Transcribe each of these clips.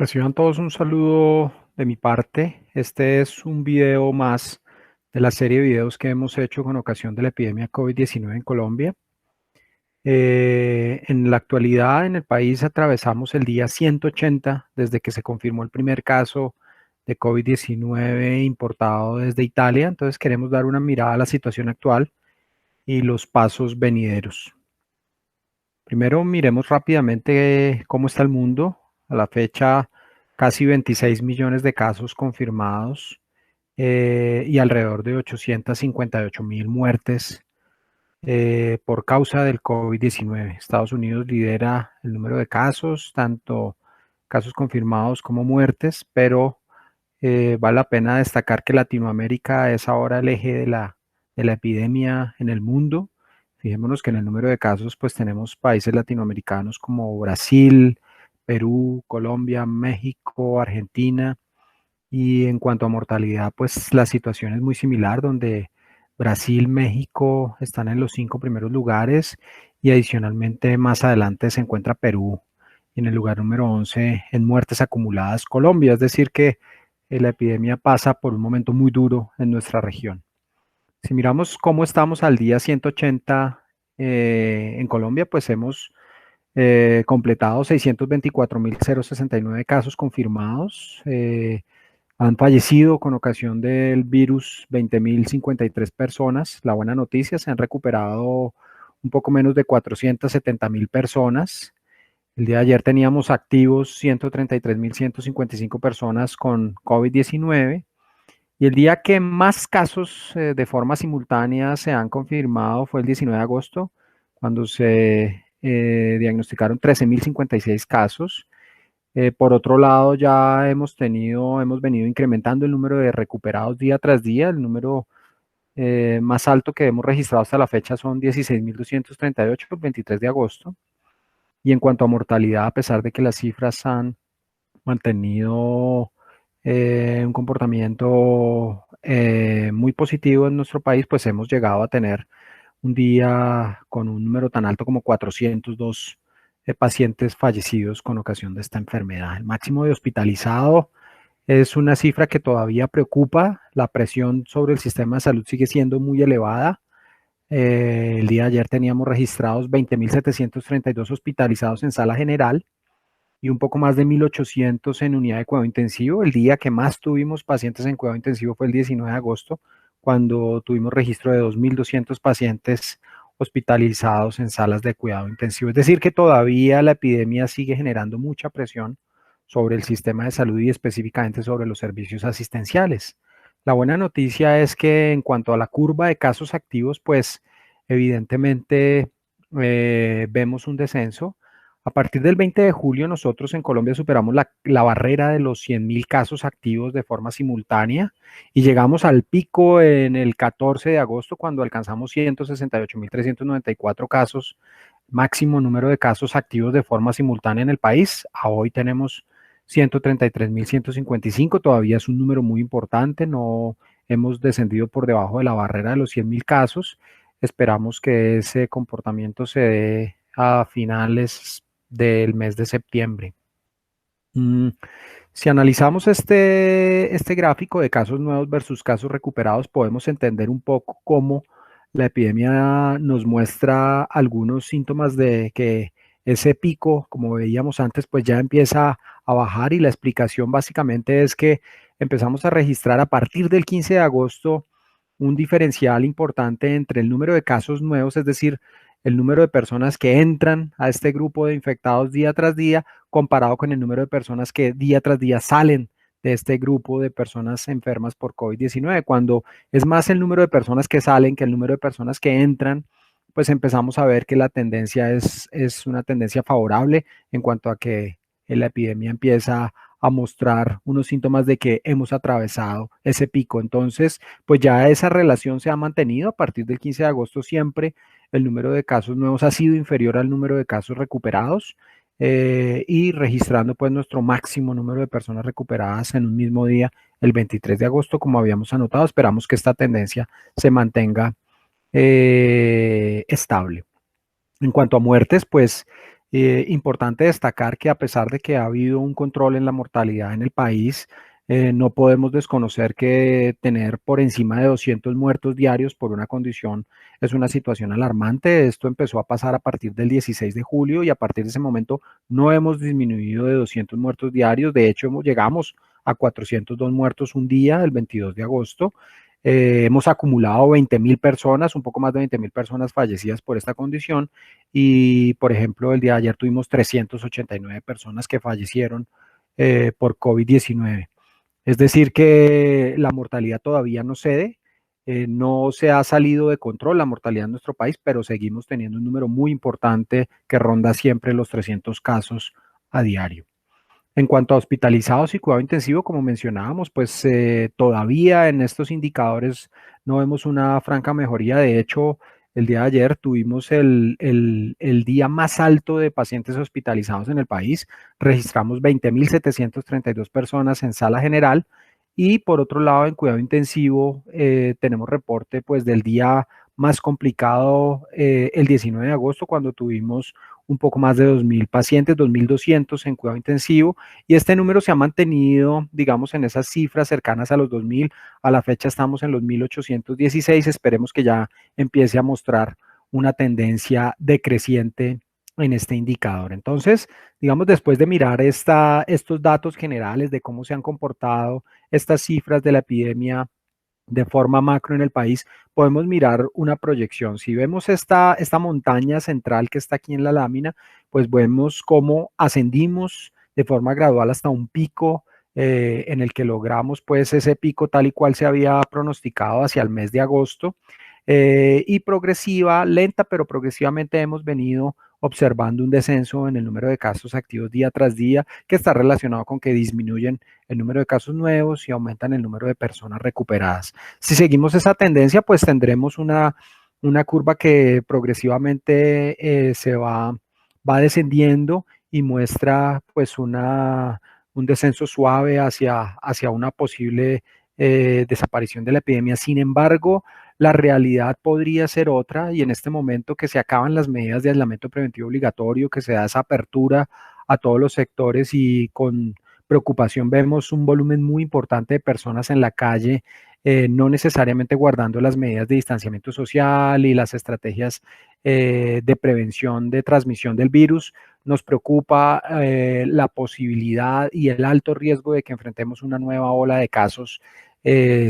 Reciban todos un saludo de mi parte. Este es un video más de la serie de videos que hemos hecho con ocasión de la epidemia COVID-19 en Colombia. En la actualidad en el país atravesamos el día 180 desde que se confirmó el primer caso de COVID-19 importado desde Italia. Entonces queremos dar una mirada a la situación actual y los pasos venideros. Primero miremos rápidamente cómo está el mundo. A la fecha, casi 26 millones de casos confirmados y alrededor de 858.000 muertes por causa del COVID-19. Estados Unidos lidera el número de casos, tanto casos confirmados como muertes, pero vale la pena destacar que Latinoamérica es ahora el eje de la epidemia en el mundo. Fijémonos que en el número de casos, pues tenemos países latinoamericanos como Brasil, Perú, Colombia, México, Argentina. Y en cuanto a mortalidad, pues la situación es muy similar, donde Brasil, México están en los 5 primeros lugares y adicionalmente más adelante se encuentra Perú en el lugar número 11 en muertes acumuladas Colombia. Es decir, que la epidemia pasa por un momento muy duro en nuestra región. Si miramos cómo estamos al día 180 en Colombia, pues hemos completado 624.069 casos confirmados. Han fallecido con ocasión del virus 20.053 personas. La buena noticia, se han recuperado un poco menos de 470.000 personas. El día de ayer teníamos activos 133.155 personas con COVID-19 y el día que más casos de forma simultánea se han confirmado fue el 19 de agosto, cuando se diagnosticaron 13.056 casos. Por otro lado, ya hemos venido incrementando el número de recuperados día tras día. El número más alto que hemos registrado hasta la fecha son 16.238 el 23 de agosto. Y en cuanto a mortalidad, a pesar de que las cifras han mantenido un comportamiento muy positivo en nuestro país, pues hemos llegado a tener un día con un número tan alto como 402 pacientes fallecidos con ocasión de esta enfermedad. El máximo de hospitalizado es una cifra que todavía preocupa. La presión sobre el sistema de salud sigue siendo muy elevada. El día de ayer teníamos registrados 20.732 hospitalizados en sala general y un poco más de 1.800 en unidad de cuidado intensivo. El día que más tuvimos pacientes en cuidado intensivo fue el 19 de agosto, cuando tuvimos registro de 2.200 pacientes hospitalizados en salas de cuidado intensivo. Es decir, que todavía la epidemia sigue generando mucha presión sobre el sistema de salud y específicamente sobre los servicios asistenciales. La buena noticia es que en cuanto a la curva de casos activos, pues evidentemente vemos un descenso. A partir del 20 de julio, nosotros en Colombia superamos la barrera de los 100.000 casos activos de forma simultánea y llegamos al pico en el 14 de agosto, cuando alcanzamos 168.394 casos, máximo número de casos activos de forma simultánea en el país. A hoy tenemos 133.155, todavía es un número muy importante, no hemos descendido por debajo de la barrera de los 100.000 casos. Esperamos que ese comportamiento se dé a finales del mes de septiembre. Si analizamos este gráfico de casos nuevos versus casos recuperados, podemos entender un poco cómo la epidemia nos muestra algunos síntomas de que ese pico, como veíamos antes, pues ya empieza a bajar, y la explicación básicamente es que empezamos a registrar a partir del 15 de agosto un diferencial importante entre el número de casos nuevos, es decir, el número de personas que entran a este grupo de infectados día tras día, comparado con el número de personas que día tras día salen de este grupo de personas enfermas por COVID-19. Cuando es más el número de personas que salen que el número de personas que entran, pues empezamos a ver que la tendencia es una tendencia favorable en cuanto a que la epidemia empieza a mostrar unos síntomas de que hemos atravesado ese pico. Entonces, pues ya esa relación se ha mantenido. A partir del 15 de agosto siempre el número de casos nuevos ha sido inferior al número de casos recuperados, y registrando pues nuestro máximo número de personas recuperadas en un mismo día, el 23 de agosto, como habíamos anotado. Esperamos que esta tendencia se mantenga estable. En cuanto a muertes, pues Importante destacar que a pesar de que ha habido un control en la mortalidad en el país, no podemos desconocer que tener por encima de 200 muertos diarios por una condición es una situación alarmante. Esto empezó a pasar a partir del 16 de julio y a partir de ese momento no hemos disminuido de 200 muertos diarios. De hecho, llegamos a 402 muertos un día, el 22 de agosto. Hemos acumulado 20.000 personas, un poco más de 20.000 personas fallecidas por esta condición y, por ejemplo, el día de ayer tuvimos 389 personas que fallecieron por COVID-19. Es decir, que la mortalidad todavía no cede, no se ha salido de control la mortalidad en nuestro país, pero seguimos teniendo un número muy importante que ronda siempre los 300 casos a diario. En cuanto a hospitalizados y cuidado intensivo, como mencionábamos, pues todavía en estos indicadores no vemos una franca mejoría. De hecho, el día de ayer tuvimos el día más alto de pacientes hospitalizados en el país. Registramos 20.732 personas en sala general y por otro lado, en cuidado intensivo, tenemos reporte pues del día más complicado, el 19 de agosto, cuando tuvimos un poco más de 2.000 pacientes, 2.200 en cuidado intensivo, y este número se ha mantenido, digamos, en esas cifras cercanas a los 2.000. A la fecha estamos en los 1.816. Esperemos que ya empiece a mostrar una tendencia decreciente en este indicador. Entonces, digamos, después de mirar estos datos generales de cómo se han comportado estas cifras de la epidemia de forma macro en el país, podemos mirar una proyección. Si vemos esta montaña central que está aquí en la lámina, pues vemos cómo ascendimos de forma gradual hasta un pico en el que logramos pues ese pico tal y cual se había pronosticado hacia el mes de agosto. Y progresiva, lenta, pero progresivamente hemos venido observando un descenso en el número de casos activos día tras día, que está relacionado con que disminuyen el número de casos nuevos y aumentan el número de personas recuperadas. Si seguimos esa tendencia, pues tendremos una curva que progresivamente va descendiendo y muestra pues un descenso suave hacia una posible desaparición de la epidemia. Sin embargo, la realidad podría ser otra y en este momento que se acaban las medidas de aislamiento preventivo obligatorio, que se da esa apertura a todos los sectores y con preocupación vemos un volumen muy importante de personas en la calle, no necesariamente guardando las medidas de distanciamiento social y las estrategias de prevención de transmisión del virus. Nos preocupa la posibilidad y el alto riesgo de que enfrentemos una nueva ola de casos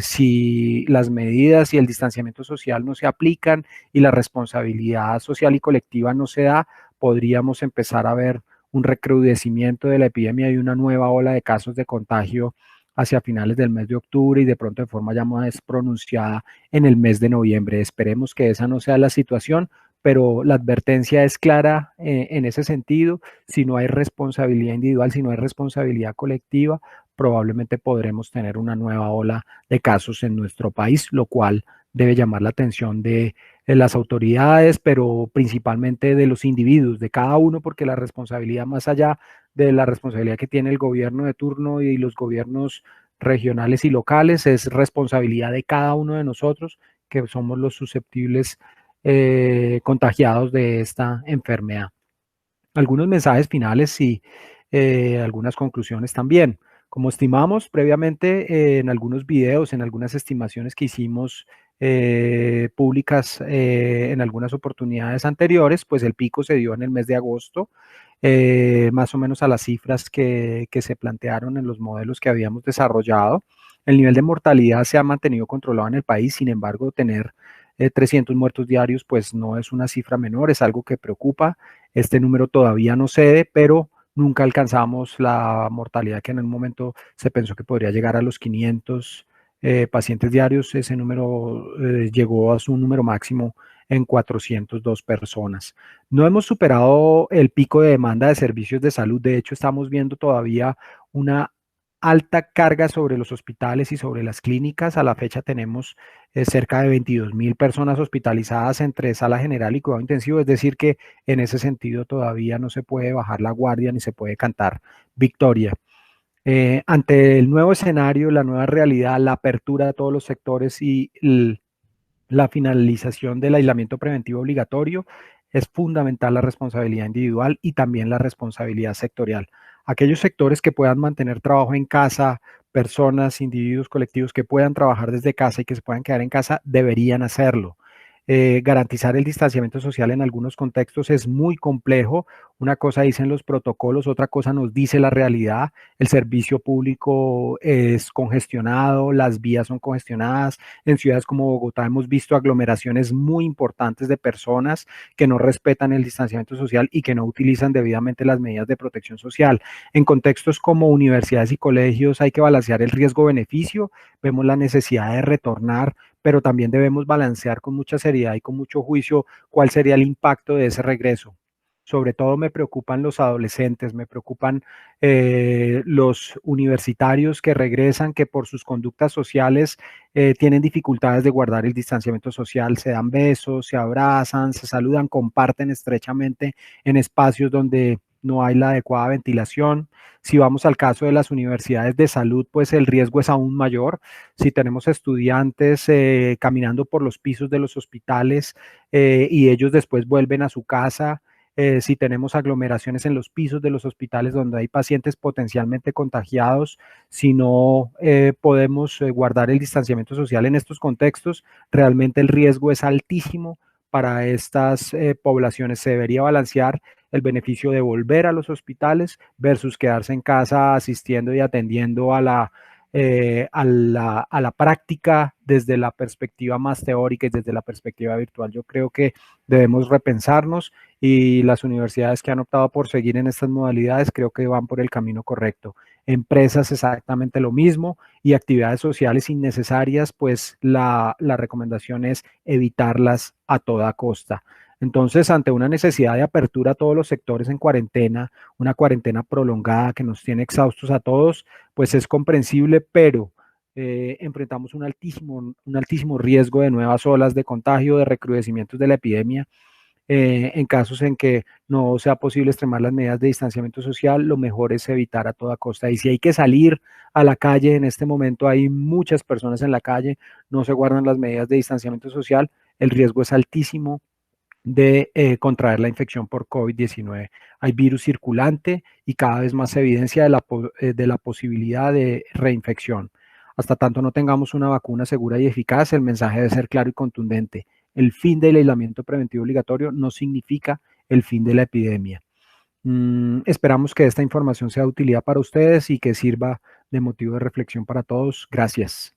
si las medidas y el distanciamiento social no se aplican y la responsabilidad social y colectiva no se da, podríamos empezar a ver un recrudecimiento de la epidemia y una nueva ola de casos de contagio hacia finales del mes de octubre y de pronto de forma ya más pronunciada en el mes de noviembre. Esperemos que esa no sea la situación, pero la advertencia es clara en ese sentido. Si no hay responsabilidad individual, si no hay responsabilidad colectiva, probablemente podremos tener una nueva ola de casos en nuestro país, lo cual debe llamar la atención de las autoridades, pero principalmente de los individuos, de cada uno, porque la responsabilidad más allá de la responsabilidad que tiene el gobierno de turno y los gobiernos regionales y locales, es responsabilidad de cada uno de nosotros, que somos los susceptibles contagiados de esta enfermedad. Algunos mensajes finales y algunas conclusiones también. Como estimamos previamente en algunos videos, en algunas estimaciones que hicimos públicas en algunas oportunidades anteriores, pues el pico se dio en el mes de agosto, más o menos a las cifras que se plantearon en los modelos que habíamos desarrollado. El nivel de mortalidad se ha mantenido controlado en el país, sin embargo, tener 300 muertos diarios, pues no es una cifra menor, es algo que preocupa. Este número todavía no cede, pero nunca alcanzamos la mortalidad que en el momento se pensó que podría llegar a los 500 pacientes diarios. Ese número llegó a su número máximo en 402 personas. No hemos superado el pico de demanda de servicios de salud. De hecho, estamos viendo todavía una alta carga sobre los hospitales y sobre las clínicas. A la fecha tenemos cerca de 22.000 personas hospitalizadas entre sala general y cuidado intensivo, es decir que en ese sentido todavía no se puede bajar la guardia ni se puede cantar victoria. Ante el nuevo escenario, la nueva realidad, la apertura de todos los sectores y la finalización del aislamiento preventivo obligatorio, es fundamental la responsabilidad individual y también la responsabilidad sectorial. Aquellos sectores que puedan mantener trabajo en casa, personas, individuos, colectivos que puedan trabajar desde casa y que se puedan quedar en casa, deberían hacerlo. Garantizar el distanciamiento social en algunos contextos es muy complejo. Una cosa dicen los protocolos, otra cosa nos dice la realidad. El servicio público es congestionado, las vías son congestionadas. En ciudades como Bogotá hemos visto aglomeraciones muy importantes de personas que no respetan el distanciamiento social y que no utilizan debidamente las medidas de protección social. En contextos como universidades y colegios hay que balancear el riesgo-beneficio. Vemos la necesidad de retornar, pero también debemos balancear con mucha seriedad y con mucho juicio cuál sería el impacto de ese regreso. Sobre todo me preocupan los adolescentes, me preocupan los universitarios que regresan, que por sus conductas sociales tienen dificultades de guardar el distanciamiento social, se dan besos, se abrazan, se saludan, comparten estrechamente en espacios donde no hay la adecuada ventilación. Si vamos al caso de las universidades de salud, pues el riesgo es aún mayor. Si tenemos estudiantes caminando por los pisos de los hospitales y ellos después vuelven a su casa, si tenemos aglomeraciones en los pisos de los hospitales donde hay pacientes potencialmente contagiados, si no podemos guardar el distanciamiento social en estos contextos, realmente el riesgo es altísimo para estas poblaciones. Se debería balancear el beneficio de volver a los hospitales versus quedarse en casa asistiendo y atendiendo a la práctica desde la perspectiva más teórica y desde la perspectiva virtual. Yo creo que debemos repensarnos y las universidades que han optado por seguir en estas modalidades creo que van por el camino correcto. Empresas exactamente lo mismo y actividades sociales innecesarias, pues la recomendación es evitarlas a toda costa. Entonces, ante una necesidad de apertura a todos los sectores en cuarentena, una cuarentena prolongada que nos tiene exhaustos a todos, pues es comprensible, pero enfrentamos un altísimo riesgo de nuevas olas de contagio, de recrudecimientos de la epidemia. En casos en que no sea posible extremar las medidas de distanciamiento social, lo mejor es evitar a toda costa. Y si hay que salir a la calle, en este momento hay muchas personas en la calle, no se guardan las medidas de distanciamiento social, el riesgo es altísimo de contraer la infección por COVID-19. Hay virus circulante y cada vez más evidencia de la posibilidad de reinfección. Hasta tanto no tengamos una vacuna segura y eficaz, el mensaje debe ser claro y contundente. El fin del aislamiento preventivo obligatorio no significa el fin de la epidemia. Esperamos que esta información sea de utilidad para ustedes y que sirva de motivo de reflexión para todos. Gracias.